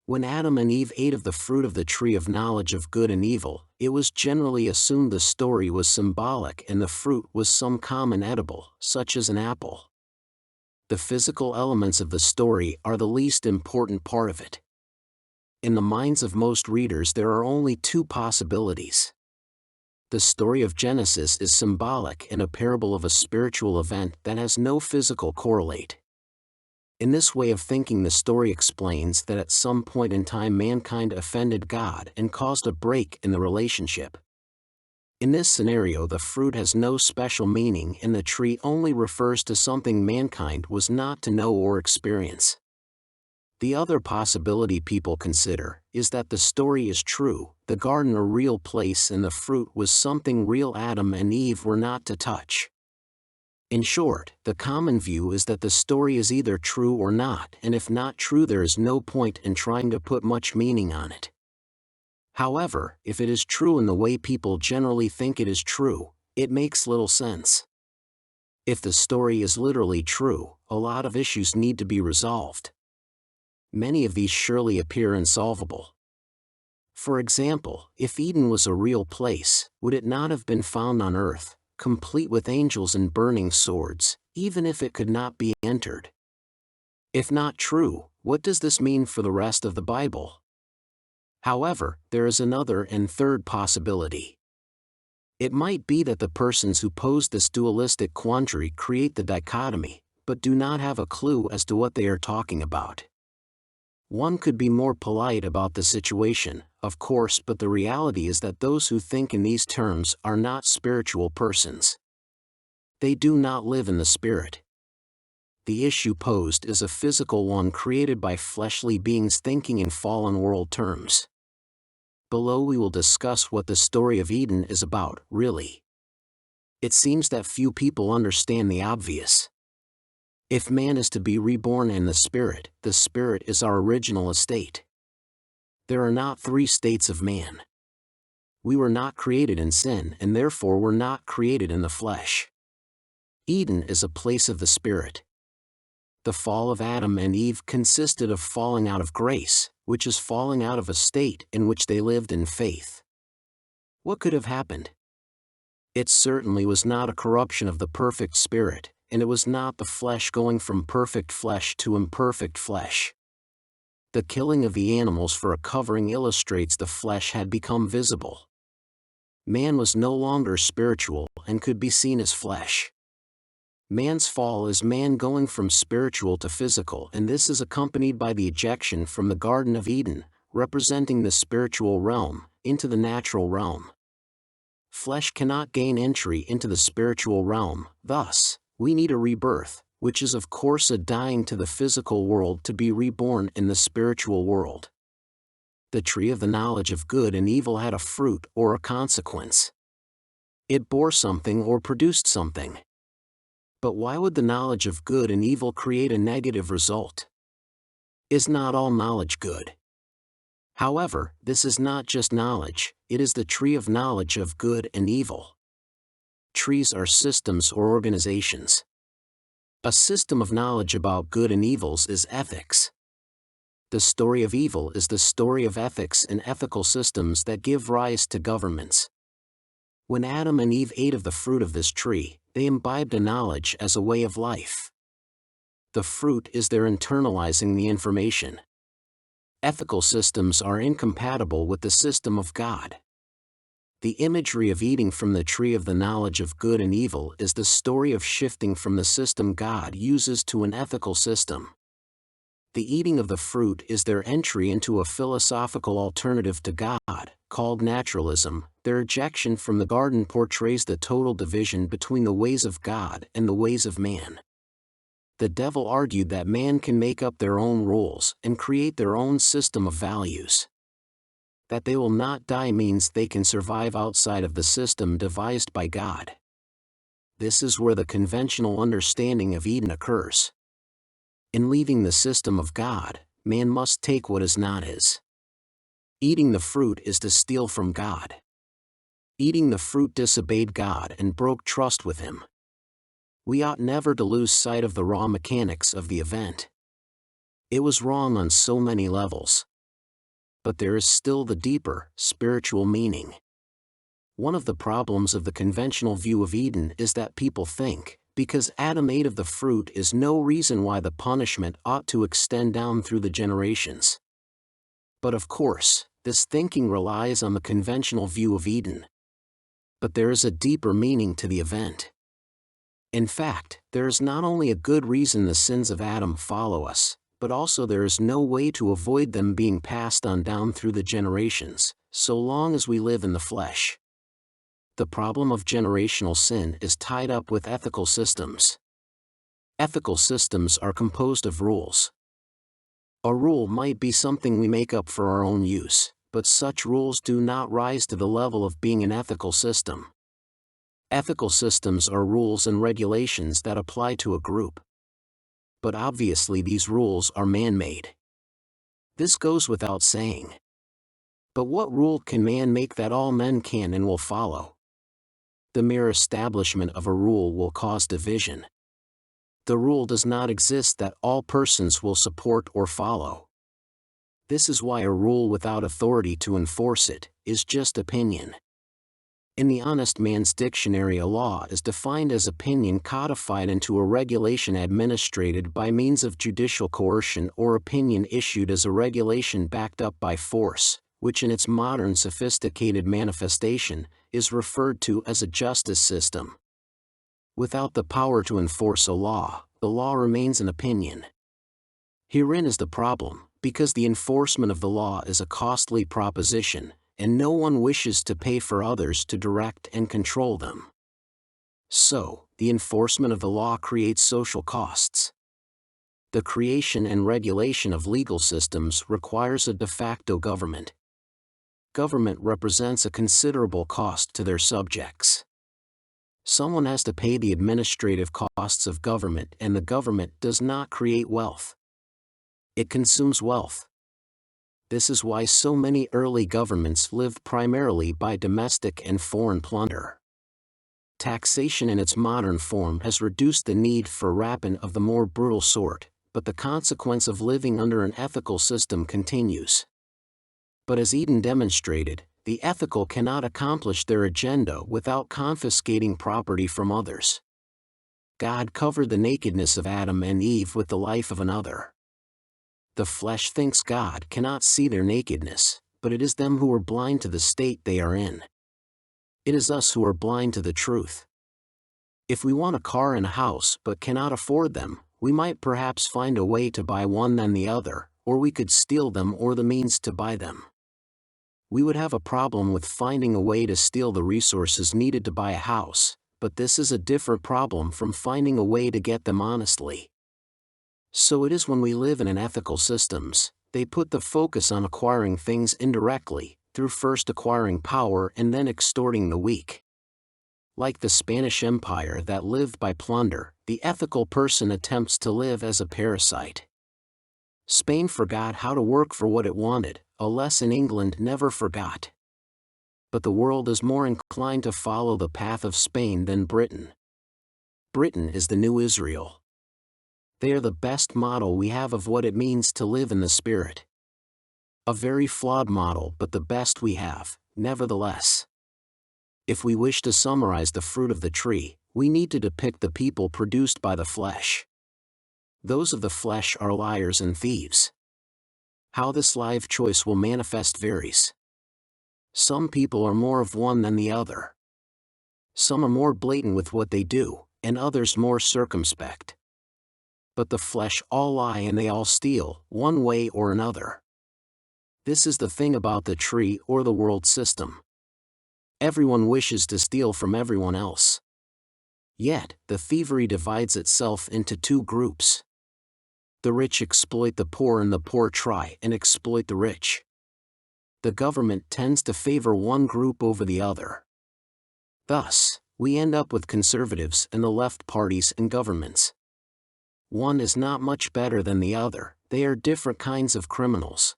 When Adam and Eve ate of the fruit of the tree of knowledge of good and evil, it was generally assumed the story was symbolic and the fruit was some common edible, such as an apple. The physical elements of the story are the least important part of it. In the minds of most readers, there are only two possibilities. The story of Genesis is symbolic and a parable of a spiritual event that has no physical correlate. In this way of thinking, the story explains that at some point in time mankind offended God and caused a break in the relationship. In this scenario, the fruit has no special meaning and the tree only refers to something mankind was not to know or experience. The other possibility people consider is that the story is true, the garden a real place and the fruit was something real Adam and Eve were not to touch. In short, the common view is that the story is either true or not, and if not true, there is no point in trying to put much meaning on it. However, if it is true in the way people generally think it is true, it makes little sense. If the story is literally true, a lot of issues need to be resolved. Many of these surely appear insolvable. For example, if Eden was a real place, would it not have been found on earth, complete with angels and burning swords, even if it could not be entered? If not true, what does this mean for the rest of the Bible? However, there is another and third possibility. It might be that the persons who pose this dualistic quandary create the dichotomy, but do not have a clue as to what they are talking about. One could be more polite about the situation, of course, but the reality is that those who think in these terms are not spiritual persons. They do not live in the Spirit. The issue posed is a physical one created by fleshly beings thinking in fallen world terms. Below we will discuss what the story of Eden is about, really. It seems that few people understand the obvious. If man is to be reborn in the Spirit is our original estate. There are not three states of man. We were not created in sin and therefore were not created in the flesh. Eden is a place of the Spirit. The fall of Adam and Eve consisted of falling out of grace, which is falling out of a state in which they lived in faith. What could have happened? It certainly was not a corruption of the perfect Spirit, and it was not the flesh going from perfect flesh to imperfect flesh. The killing of the animals for a covering illustrates the flesh had become visible. Man was no longer spiritual and could be seen as flesh. Man's fall is man going from spiritual to physical, and this is accompanied by the ejection from the Garden of Eden, representing the spiritual realm, into the natural realm. Flesh cannot gain entry into the spiritual realm, thus, we need a rebirth, which is of course a dying to the physical world to be reborn in the spiritual world. The tree of the knowledge of good and evil had a fruit or a consequence. It bore something or produced something. But why would the knowledge of good and evil create a negative result? Is not all knowledge good? However, this is not just knowledge, it is the tree of knowledge of good and evil. Trees are systems or organizations. A system of knowledge about good and evils is ethics. The story of evil is the story of ethics and ethical systems that give rise to governments. When Adam and Eve ate of the fruit of this tree, they imbibed a knowledge as a way of life. The fruit is their internalizing the information. Ethical systems are incompatible with the system of God. The imagery of eating from the tree of the knowledge of good and evil is the story of shifting from the system God uses to an ethical system. The eating of the fruit is their entry into a philosophical alternative to God, called naturalism. Their ejection from the garden portrays the total division between the ways of God and the ways of man. The devil argued that man can make up their own rules and create their own system of values. That they will not die means they can survive outside of the system devised by God. This is where the conventional understanding of Eden occurs. In leaving the system of God, man must take what is not his. Eating the fruit is to steal from God. Eating the fruit disobeyed God and broke trust with him. We ought never to lose sight of the raw mechanics of the event. It was wrong on so many levels. But there is still the deeper, spiritual meaning. One of the problems of the conventional view of Eden is that people think, because Adam ate of the fruit is no reason why the punishment ought to extend down through the generations. But of course, this thinking relies on the conventional view of Eden. But there is a deeper meaning to the event. In fact, there is not only a good reason the sins of Adam follow us, but also there is no way to avoid them being passed on down through the generations, so long as we live in the flesh. The problem of generational sin is tied up with ethical systems. Ethical systems are composed of rules. A rule might be something we make up for our own use, but such rules do not rise to the level of being an ethical system. Ethical systems are rules and regulations that apply to a group. But obviously these rules are man-made. This goes without saying. But what rule can man make that all men can and will follow? The mere establishment of a rule will cause division. The rule does not exist that all persons will support or follow. This is why a rule without authority to enforce it is just opinion. In the honest man's dictionary, a law is defined as opinion codified into a regulation administrated by means of judicial coercion, or opinion issued as a regulation backed up by force, which in its modern sophisticated manifestation is referred to as a justice system. Without the power to enforce a law, the law remains an opinion. Herein is the problem, because the enforcement of the law is a costly proposition, and no one wishes to pay for others to direct and control them. So, the enforcement of the law creates social costs. The creation and regulation of legal systems requires a de facto government. Government represents a considerable cost to their subjects. Someone has to pay the administrative costs of government, and the government does not create wealth. It consumes wealth. This is why so many early governments lived primarily by domestic and foreign plunder. Taxation in its modern form has reduced the need for rapine of the more brutal sort, but the consequence of living under an ethical system continues. But as Eden demonstrated, the ethical cannot accomplish their agenda without confiscating property from others. God covered the nakedness of Adam and Eve with the life of another. The flesh thinks God cannot see their nakedness, but it is them who are blind to the state they are in. It is us who are blind to the truth. If we want a car and a house but cannot afford them, we might perhaps find a way to buy one than the other, or we could steal them or the means to buy them. We would have a problem with finding a way to steal the resources needed to buy a house, but this is a different problem from finding a way to get them honestly. So it is when we live in unethical systems, they put the focus on acquiring things indirectly, through first acquiring power and then extorting the weak. Like the Spanish Empire that lived by plunder, the ethical person attempts to live as a parasite. Spain forgot how to work for what it wanted, a lesson England never forgot. But the world is more inclined to follow the path of Spain than Britain. Britain is the new Israel. They are the best model we have of what it means to live in the Spirit. A very flawed model, but the best we have, nevertheless. If we wish to summarize the fruit of the tree, we need to depict the people produced by the flesh. Those of the flesh are liars and thieves. How this live choice will manifest varies. Some people are more of one than the other. Some are more blatant with what they do, and others more circumspect. But the flesh all lie and they all steal, one way or another. This is the thing about the tree or the world system. Everyone wishes to steal from everyone else. Yet, the thievery divides itself into two groups. The rich exploit the poor and the poor try and exploit the rich. The government tends to favor one group over the other. Thus, we end up with conservatives and the left parties in governments. One is not much better than the other, they are different kinds of criminals.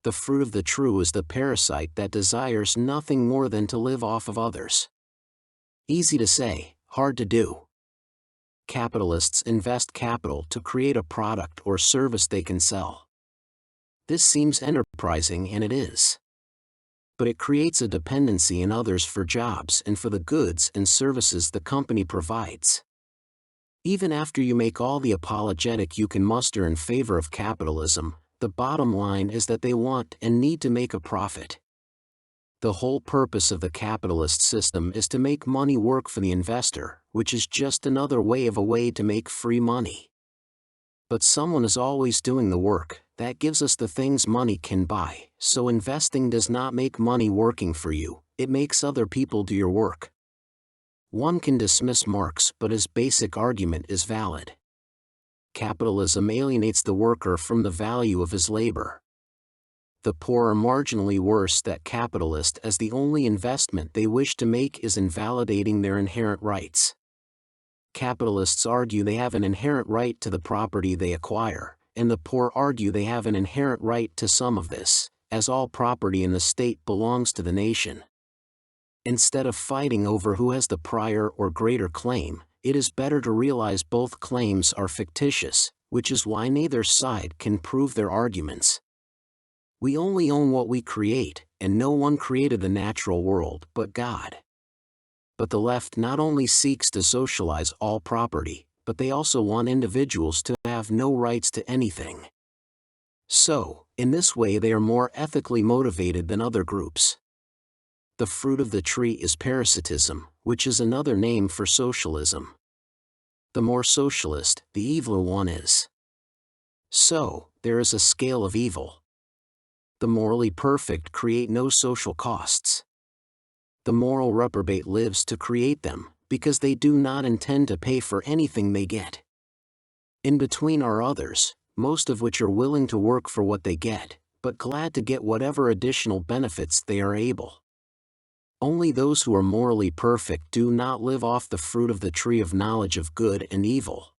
The fruit of the true is the parasite that desires nothing more than to live off of others. Easy to say, hard to do. Capitalists invest capital to create a product or service they can sell. This seems enterprising, and it is. But it creates a dependency in others for jobs and for the goods and services the company provides. Even after you make all the apologetic you can muster in favor of capitalism, the bottom line is that they want and need to make a profit. The whole purpose of the capitalist system is to make money work for the investor, which is just another way to make free money. But someone is always doing the work. That gives us the things money can buy. So investing does not make money working for you, it makes other people do your work. One can dismiss Marx, but his basic argument is valid. Capitalism alienates the worker from the value of his labor. The poor are marginally worse that capitalist, as the only investment they wish to make is invalidating their inherent rights. Capitalists argue they have an inherent right to the property they acquire, and the poor argue they have an inherent right to some of this, as all property in the state belongs to the nation. Instead of fighting over who has the prior or greater claim, it is better to realize both claims are fictitious, which is why neither side can prove their arguments. We only own what we create, and no one created the natural world but God. But the left not only seeks to socialize all property, but they also want individuals to have no rights to anything. So, in this way they are more ethically motivated than other groups. The fruit of the tree is parasitism, which is another name for socialism. The more socialist, the eviler one is. So, there is a scale of evil. The morally perfect create no social costs. The moral reprobate lives to create them, because they do not intend to pay for anything they get. In between are others, most of which are willing to work for what they get, but glad to get whatever additional benefits they are able. Only those who are morally perfect do not live off the fruit of the tree of knowledge of good and evil.